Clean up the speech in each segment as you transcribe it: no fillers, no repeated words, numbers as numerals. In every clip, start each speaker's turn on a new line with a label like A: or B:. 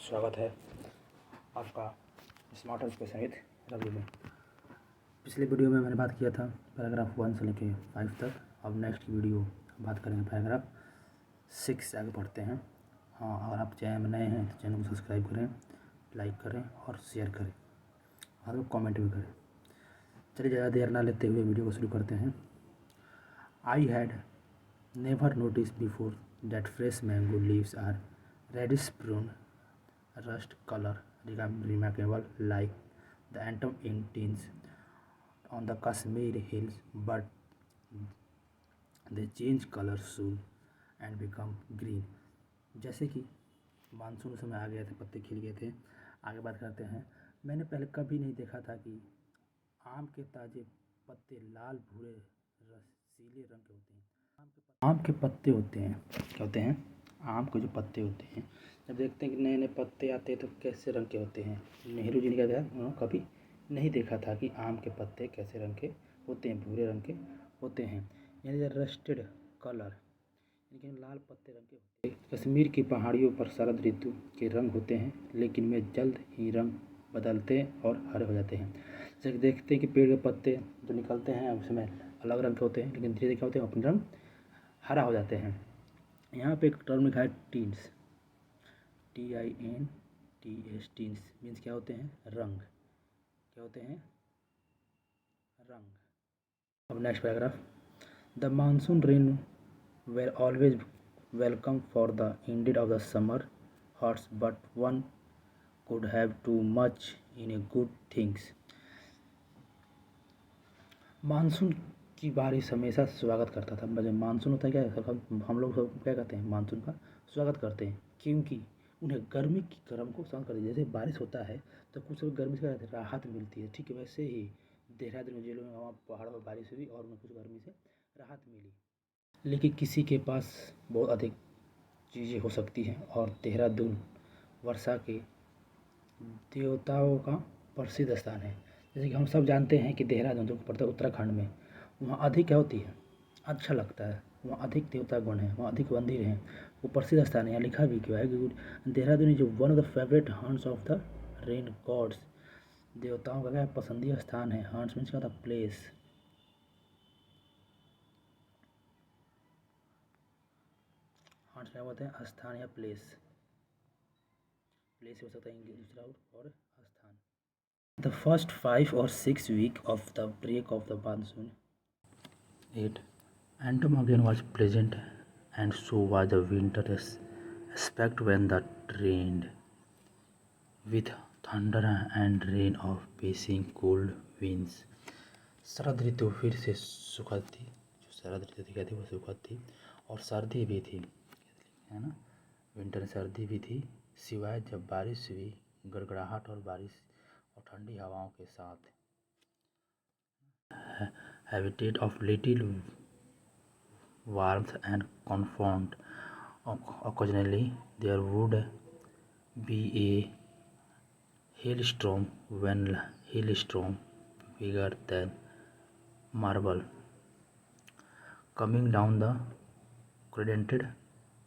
A: स्वागत है आपका स्मार्ट एंड स्पेशलिस्ट रवि में। पिछले वीडियो में मैंने बात किया था पैराग्राफ 1 से लेके 5 तक। अब नेक्स्ट वीडियो बात करेंगे पैराग्राफ 6 से आगे पढ़ते हैं। हाँ, अगर आप चैनल में नए हैं तो चैनल को सब्सक्राइब करें, लाइक करें और शेयर करें और कमेंट भी करें। चलिए ज़्यादा देर ना लेते हुए वीडियो को शुरू करते हैं। I had never notice before that fresh mango leaves are reddish brown rust color remarkable like the atom in tints on the Kashmir hills, but they change color soon and become green। जैसे कि monsoon समय आ गए थे, पत्ते खिल गए थे। आगे बात करते हैं। मैंने पहले कभी नहीं देखा था कि आम के ताज़े पत्ते लाल भूरे रसीले रंग के होते हैं। आम के पत्ते होते हैं, क्या होते हैं? आम के जो पत्ते होते हैं, जब देखते हैं कि नए नए पत्ते आते हैं तो कैसे रंग के होते हैं। नेहरू जी ने क्या था, उन्होंने कभी नहीं देखा था कि आम के पत्ते कैसे रंग के होते हैं, भूरे रंग के होते हैं, यानी रस्टेड कलर, यानी लाल पत्ते रंग के होते हैं। कश्मीर की पहाड़ियों पर शरद ऋतु के रंग होते हैं, लेकिन वे जल्द ही रंग बदलते हैं और हरे हो जाते हैं। जैसे देखते हैं कि पेड़ के पत्ते जो निकलते हैं उसमें अलग रंग के होते हैं, लेकिन धीरे धीरे क्या होते हैं, अपने रंग हरा हो जाते हैं। यहाँ पे एक टर्म लिखा है टीन्स, TINTS, टीन्स मीन्स क्या होते हैं? रंग। क्या होते हैं? रंग। अब next paragraph. The monsoon rain where always welcome for the ended of the summer hots, but one could have too much in a good things. Monsoon की बारिश हमेशा स्वागत करता था। जब मानसून होता है क्या, हम लोग सब क्या कहते हैं, मानसून का स्वागत करते हैं, क्योंकि उन्हें गर्मी की गर्म को सहन कर, जैसे बारिश होता है तो कुछ गर्मी से राहत मिलती है। ठीक है, वैसे ही देहरादून जिले में वहाँ पहाड़ों पर बारिश हुई और उन्हें कुछ गर्मी से राहत मिली। लेकिन किसी के पास बहुत अधिक चीज़ें हो सकती हैं, और देहरादून वर्षा के देवताओं का प्रसिद्ध स्थान है। जैसे कि हम सब जानते हैं कि देहरादून जो पड़ता है उत्तराखंड में, वहाँ अधिक क्या होती है, अच्छा लगता है, वहाँ अधिक देवता गुण हैं, वहाँ अधिक मंदिर हैं, वो प्रसिद्ध स्थान है। यहाँ लिखा भी क्यों है कि Dehradun is one of the favourite haunts of the rain gods. देवताओं का क्या पसंदीदा स्थान है। हॉन्ट्स मीन्स क्या होता है? प्लेस। हॉन्ट्स क्या होते हैं? स्थान या प्लेस। प्लेस हो सकता है इंग्लिश दूसरा और स्थान। The first 5 or 6 weeks of the break of the monsoon, 8. Entomology was pleasant, and so was the winter aspect when the rained, with thunder and rain of piercing cold winds। शरद ऋतु फिर से सुखद थी, जो शरद ऋतु थी क्या थी, वो सुखद थी, और सर्दी भी थी, है ना, विंटर सर्दी भी थी, सिवाय जब बारिश हुई, गड़गड़ाहट और बारिश और ठंडी हवाओं के साथ। Habitat of little warmth and comfort, occasionally there would be a hailstorm when hailstorm bigger than marble coming down the crented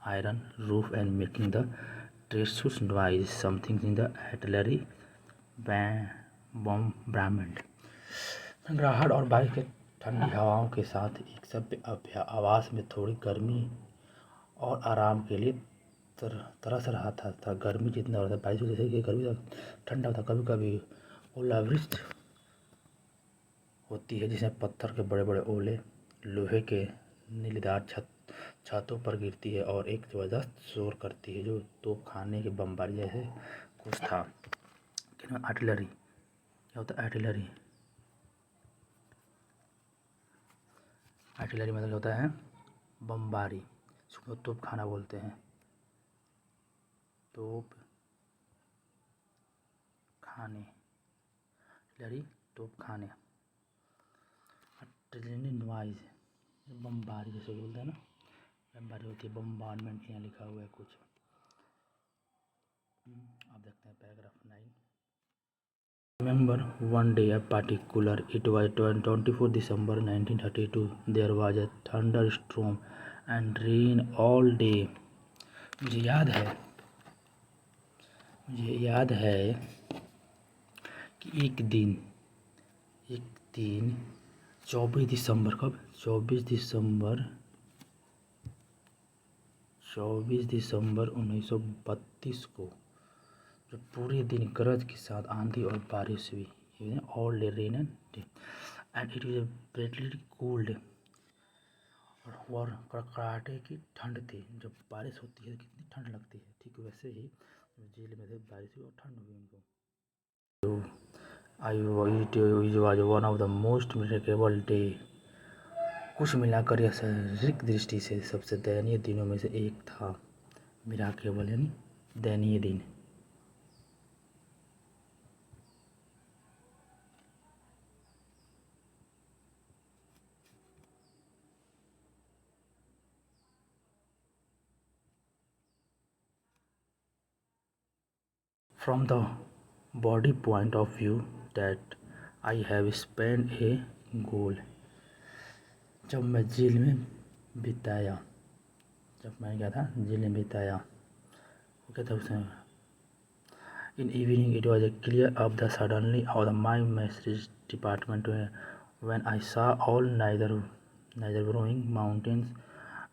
A: iron roof and making the tremendous noise, something in the artillery bombardment। गड़गड़ाहट और बारिश के ठंडी हवाओं के साथ एक सभ्य आवास में थोड़ी गर्मी और आराम के लिए तरस रहा था। गर्मी जितना होता है, बारिश जैसे कि गर्मी ठंडा होता, कभी कभी ओलावृष्टि होती है, जिसमें पत्थर के बड़े बड़े ओले लोहे के नीलेदार छतों पर गिरती है और एक ज़बरदस्त शोर करती है, जो तोप खाने के बमबारी जैसे कुछ था। आर्टिलरी क्या होता है? आर्टिलरी, आर्टिलरी मतलब होता है बमबारी, इसको तोप खाना बोलते हैं, तोप खाने, आर्टिलरी तोप खाने। आर्टिलरी नॉइज, बमबारी जैसे बोलते हैं ना, बमबारी होती है, बमबारमेंट यहाँ लिखा हुआ है कुछ। आप देखते हैं paragraph 9। Remember one day in particular, it was 24 December 1932, there was a thunderstorm and rain all day। मुझे याद है मुझे याद है कि एक दिन 24 दिसंबर, कब 24 दिसंबर 1932 को, जब पूरे दिन गरज के साथ आंधी और बारिश हुई, all day rain and it is Brett Lee cold, और कड़कड़ाहटे की ठंड थी। जब बारिश होती है तो कितनी ठंड लगती है, ठीक वैसे ही जेल में थे, बारिश हुई और ठंड हुई उनको। it was one of the most memorable day। कुछ मिलाकर यह शारीरिक दृष्टि से सबसे दयनीय दिनों में से एक था। मेरा केवल यानी दयनीय दिन। From the body point of view that I have spent a goal। जब मैं जेल में बिताया, जब मैं क्या था जेल में बिताया, वो क्या था उसमें, in evening it was clear of the suddenly of the my message department when I saw all neither growing mountains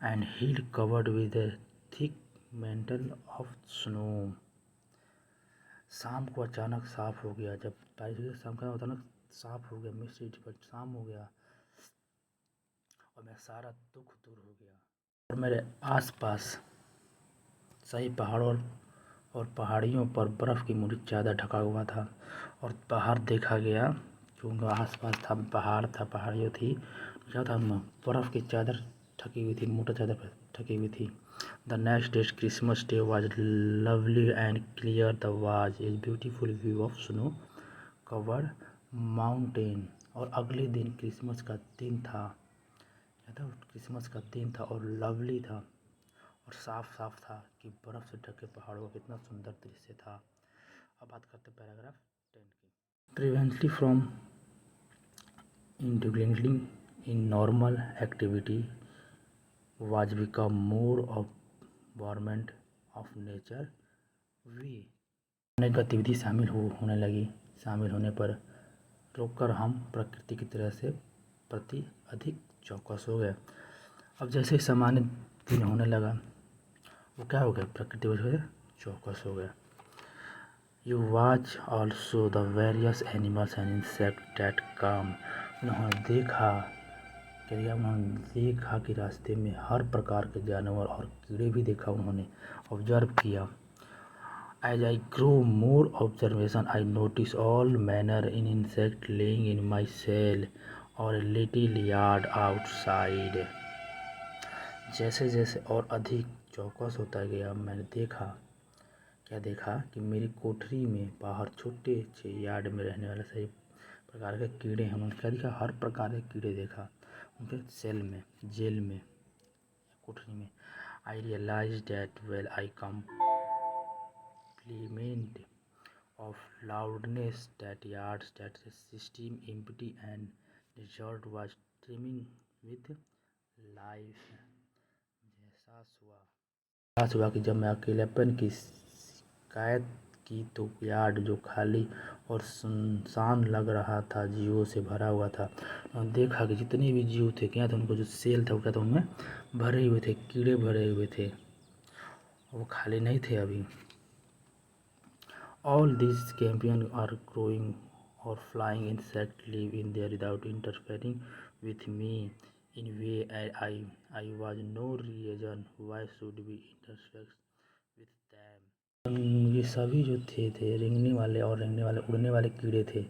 A: and hill covered with a thick mantle of snow। शाम को अचानक साफ हो गया, जब बारिश हुई शाम का अचानक साफ हो गया, मिस्टी डिपार्ट शाम हो गया और मेरा सारा दुख दूर हो गया। और मेरे आसपास सही पहाड़ों और पहाड़ियों पर बर्फ़ की मुड़ी ज़्यादा ढका हुआ था। और बाहर देखा गया, क्योंकि आसपास था पहाड़ था, पहाड़ियों थी, क्या था बर्फ़ की चादर ढकी हुई थी, मोटा चादर पर ढकी हुई थी। The next day, Christmas Day was lovely and clear. There was a beautiful view of snow-covered mountain। और अगले दिन क्रिसमस का दिन था, क्या था क्रिसमस का दिन था और लवली था और साफ साफ था कि बर्फ़ से ढके पहाड़ों का कितना सुंदर दृश्य था। अब बात करते हैं पैराग्राफ 10 की। Previously from indulging in normal activity was become more of government of nature we. अनेक गतिविधि शामिल होने पर रोककर हम प्रकृति की तरह से प्रति अधिक चौकस हो गए। अब जैसे सामान्य दिन होने लगा, वो क्या हो गया, प्रकृति वजह से चौकस हो गया। You watch also the various animals and insect that come. उन्होंने देखा कि रास्ते में हर प्रकार के जानवर और कीड़े भी देखा, उन्होंने ऑब्जर्व किया। As I grow more observation I notice all manner in insect laying in my cell और लिटिल यार्ड आउटसाइड। जैसे जैसे और अधिक चौकस होता गया, मैंने देखा कि मेरी कोठरी में बाहर छोटे से यार्ड में रहने वाले सभी प्रकार के कीड़े हैं। उन्होंने क्या देखा, हर प्रकार के कीड़े देखा उनके सेल में, जेल में, कोठरी में। I realize that well I complement of loudness that yards that system empty and desert was streaming with life. एहसास हुआ कि जब मैं अकेलेपन की शिकायत की तो यार्ड जो खाली और सुनसान लग रहा था जीवों से भरा हुआ था। और देखा कि जितने भी जीव थे, क्या था, उनको जो सेल था वो क्या था, उनमें भरे हुए थे, कीड़े भरे हुए थे, वो खाली नहीं थे अभी। All this campion are growing और flying insect live in there without interfering with me in way I was no reason why should be interfere with them. ये सभी जो थे रेंगने वाले और उड़ने वाले कीड़े थे,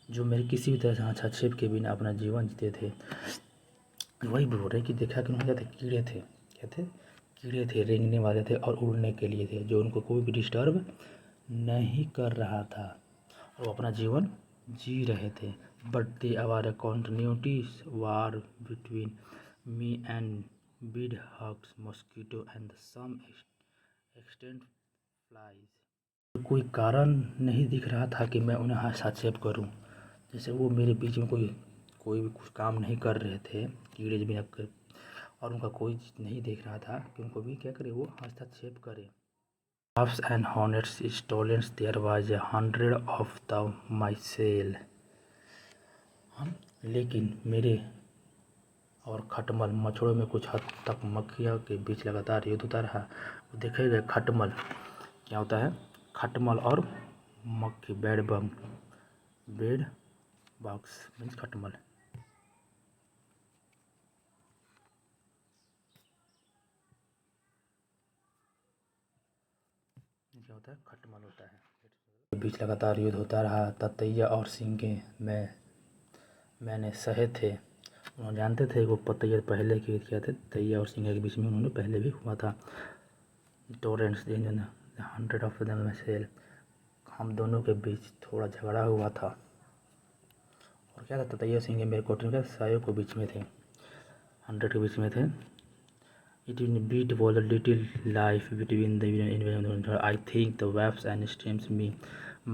A: जो मेरे किसी भी तरह से हस्तक्षेप के बिना अपना जीवन जीते थे। वही बोल रहे कि देखा कि उन्होंने क्या थे, कीड़े थे, क्या थे, कीड़े थे, रेंगने वाले थे और उड़ने के लिए थे, जो उनको कोई भी डिस्टर्ब नहीं कर रहा था और वो अपना जीवन जी रहे थे। But they our continuities war between me and bed bugs mosquito and some extent flies. कोई कारण नहीं दिख रहा था कि मैं उन्हें हस्तक्षेप करूं। जैसे वो मेरे बीच में कोई भी कुछ काम नहीं कर रहे थे, कीड़े भी और उनका कोई नहीं देख रहा था कि उनको भी क्या करे, वो हस्तक्षेप करे। Loves and hornets stolen, there was 100 of the mycel। लेकिन मेरे और खटमल मच्छरों में कुछ हद तक मक्खियों के बीच लगातार युद्ध होता रहा। देखे गए खटमल क्या होता है, खटमल और मक्खी, बेड बग्स मीन्स खटमल। क्या होता है, खटमल होता है। के बीच लगातार युद्ध होता रहा। ततैया और सींगे मैंने सहे थे। उन्होंने जानते थे वो ततैया पहले की क्या थे, ततैया और सींगे के बीच में उन्होंने पहले भी हुआ था। टोरेंट्स 100 ऑफ देम सेल, हम दोनों के बीच थोड़ा झगड़ा हुआ था। और क्या था, ततैया सींगे मेरे कोठरी के सायों के बीच में थे, 100 के बीच में थे। It in beat was a little life between the environment. I think the waves and streams me.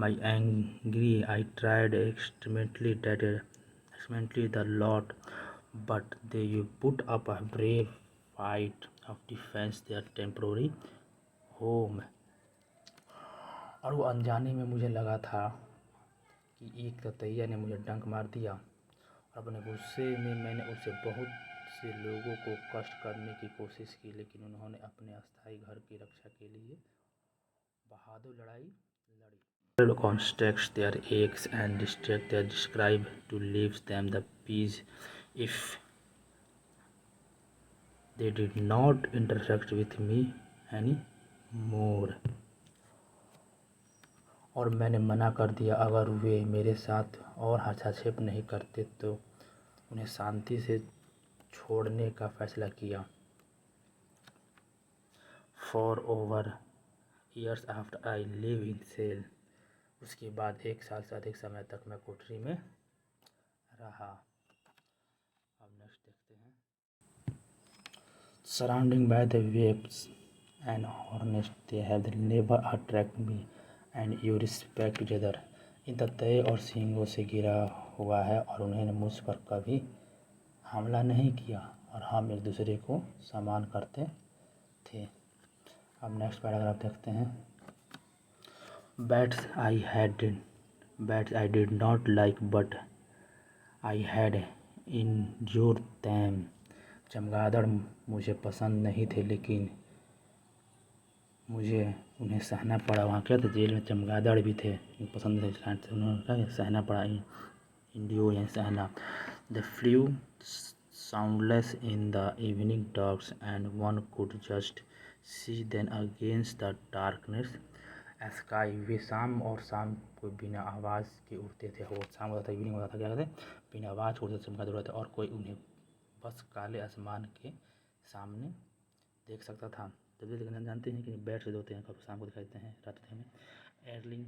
A: My angry, I tried extremely the lot, but they put up a brave fight of defense their temporary home। और वो अनजाने में मुझे लगा था कि एक ततैया ने मुझे डंक मार दिया, और अपने गुस्से में मैंने उससे बहुत से लोगों को कष्ट करने की कोशिश की, लेकिन उन्होंने अपने अस्थायी घर की रक्षा के लिए बहादुर लड़ाई लड़ी। Construct their eggs and distract their describe to leave them the peace if they did not interact with me anymore। और मैंने मना कर दिया, अगर वे मेरे साथ और हस्तक्षेप नहीं करते तो उन्हें शांति से छोड़ने का फैसला किया। For over years after I live in cell, उसके बाद 1 साल से अधिक समय तक मैं कोठरी में रहा। अब नेक्स्ट देखते हैं। Surrounding by the waves and hornets, they have never attracted me and you respect each other। इन ततैया और सींगों से घिरा हुआ है और उन्होंने मुझ पर कभी हमला नहीं किया, और हम एक दूसरे को सम्मान करते थे। अब नेक्स्ट पैराग्राफ देखते हैं। Bats I did not like but I had endured them। चमगादड़ मुझे पसंद नहीं थे, लेकिन मुझे उन्हें सहना पड़ा। वहाँ क्या था, जेल में चमगादड़ भी थे, पसंद थे, उन्होंने क्या सहना पड़ा, इंड्योर यानी सहना। They flew soundless in the evening dusk and one could just see them against the darkness sky। वे शाम को बिना आवाज़ के उड़ते थे। वो शाम होता था, इवनिंग होता था, क्या कहते हैं, बिना आवाज़ के उड़ते चमगादड़ उड़ते थे, और कोई उन्हें बस काले आसमान के सामने देख सकता था। तभी लेकिन जानते हैं कि बैट से होते हैं, कब शाम को दिखाई देते हैं, रात में। एयरलिंग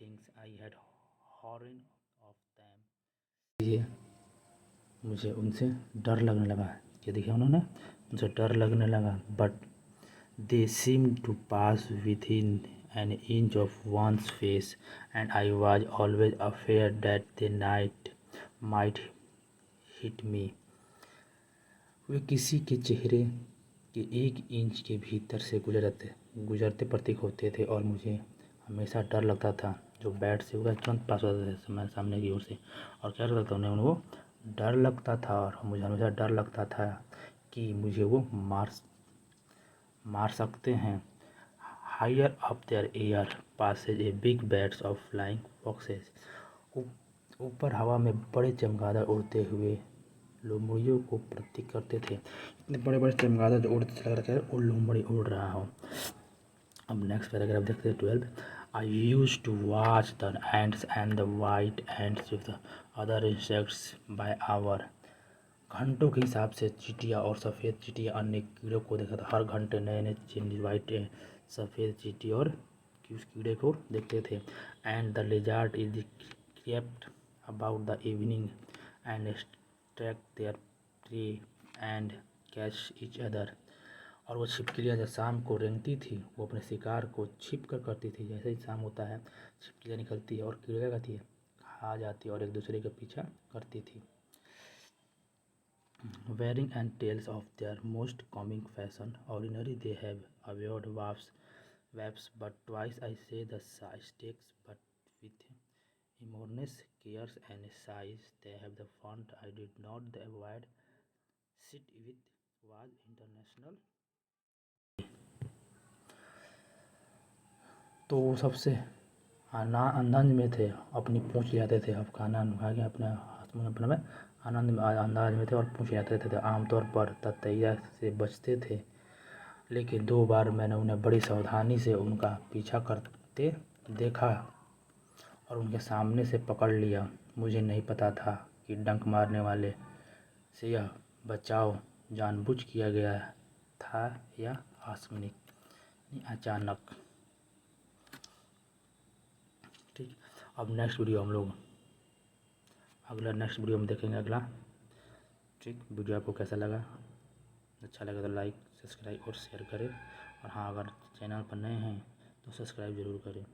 A: things I had horn of them, ये मुझे उनसे डर लगने लगा। ये देखिए, उन्होंने उनसे डर लगने लगा। But they seem to pass within an inch of one's face and I was always afraid that the night might hit me। वे किसी के चेहरे के 1 इंच के भीतर से गुजरते प्रतीक होते थे, और मुझे हमेशा डर लगता था। जो बैट से होगा तुरंत पास होता था सामने की ओर से, और क्या लगता था उन्हें, वो डर लगता था, और मुझे हमेशा डर लगता था कि मुझे वो मार सकते हैं। Higher up their air passes a big bats of flying foxes। ऊपर हवा में बड़े चमगादड़ उड़ते हुए लोमड़ियों को प्रतीक करते थे। इतने बड़े बड़े चमगादड़ जो उड़ते लग रहा था और लोमड़ी उड़ रहा हो। अब नेक्स्ट पैराग्राफ देखते हैं 12। I used to watch the ants and the white ants with the other insects by hour। घंटों के हिसाब से चींटियाँ और सफ़ेद चींटियाँ अन्य कीड़ों को देखा था। हर घंटे नए नए चींटी, वाइट सफ़ेद चींटी और उस कीड़े को देखते थे। And the lizard is kept about the evening and struck their prey and catch each other. और वो छिपकलियाँ जब शाम को रेंगती थी, वो अपने शिकार को छिप कर करती थी। जैसे ही शाम होता है, छिपकलियाँ निकलती है और कीड़े क्या करती है, खा जाती है और एक दूसरे का पीछा करती थी। Wearing and tails of their most comic fashion, ordinary they have avowed wasps waves, but twice I say the stakes, but with enormous cares and size. They have the font I did not avoid. Sit with was international. तो वो सबसे अंदाज में थे, अपनी पूँछ जाते थे। अब खाना खा के अपने अपने में आनंद में अंदाज में थे और पूँछ जाते थे। आमतौर पर ततैया से बचते थे, लेकिन 2 बार मैंने उन्हें बड़ी सावधानी से उनका पीछा करते देखा और उनके सामने से पकड़ लिया। मुझे नहीं पता था कि डंक मारने वाले से यह बचाव जानबूझ किया गया था या आकस्मिक अचानक। ठीक, अब नेक्स्ट वीडियो हम लोग नेक्स्ट वीडियो में देखेंगे अगला। ठीक, वीडियो आपको कैसा लगा? अच्छा लगा तो लाइक, सब्सक्राइब और शेयर करें। और हाँ, अगर चैनल पर नए हैं तो सब्सक्राइब ज़रूर करें।